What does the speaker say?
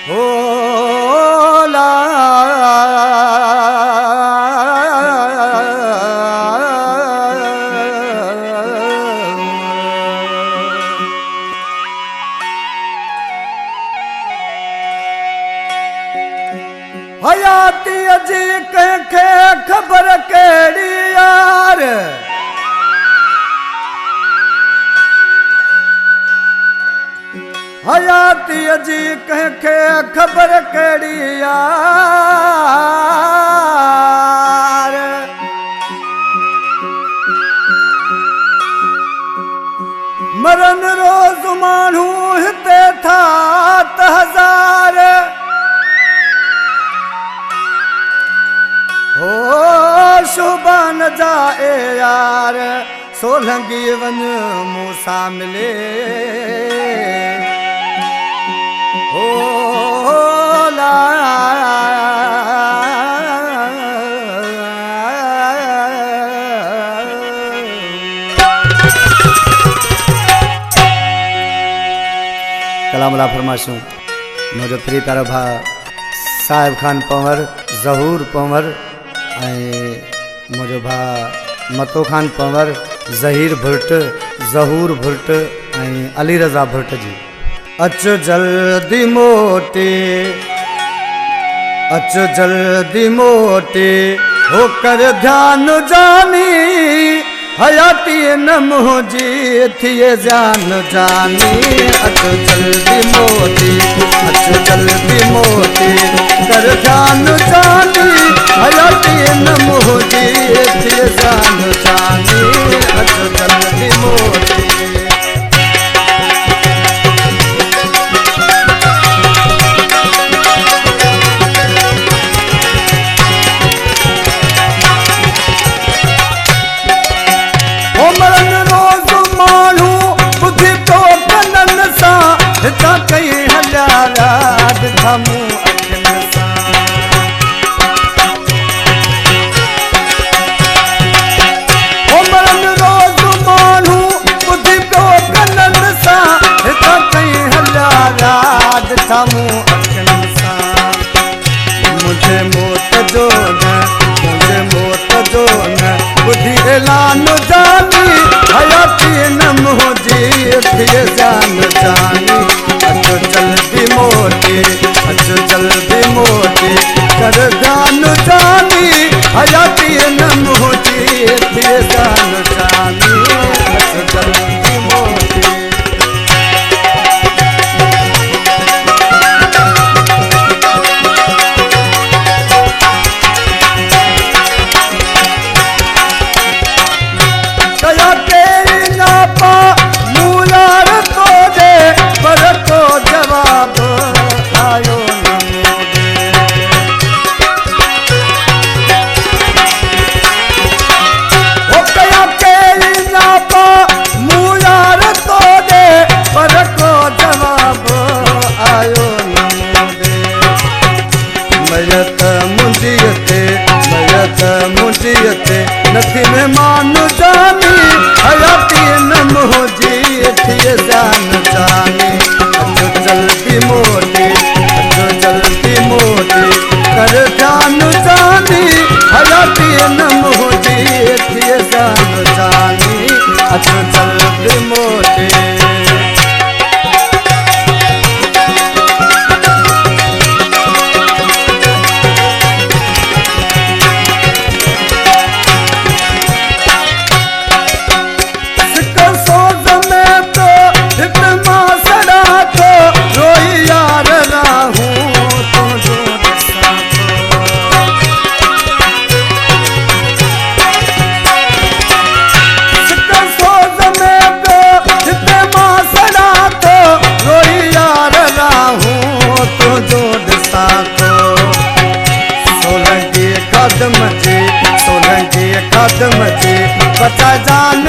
होला हयाती अजी कंखे खबर केड़ी यार हयाती अजी कंखे खबर केड़ी यार मरन रोज मानू हिते था हजार हो शुबान जाए यार सोलंगी वन मूसा मिले हो ला कलामला फरमाशूं मुझे प्रिय प्यारो भा साहिब खान पंवर ज़हूर पंवर मुझो भा मतो खान पंवर ज़हीर भुर्ट ज़हूर भुर्ट अली रज़ा भुर्ट जी अच जल्दी मोटे होकर ध्यान जानी हयाती न मुझी थिए जान जानी अच जल्दी मोटे कर ध्यान जानी हयाती न मुझी थिए जान जानी अच जल्दी मोटे कहीं हलालाद थमू अखन ओ मरन रोज मानू बुद्धि तो कनन सा कहीं हलालाद थमू अखन सा मुझे मौत जो न बुद्धि ऐलान जानी हयाती न मुझे थिए जान जानी अच जल्दी मोटे कर ध्यान जानी हयाती न मुझे थिए जान जानी अच जल्दी मोटे नथी में मान जानी हयाती न मुझी थिए जान जानी अच जल्दी मोटे कर ध्यान जानी हयाती न मुझी थिए जान जानी अच जल्दी मोटे सोलंगी कदम जी बचा जान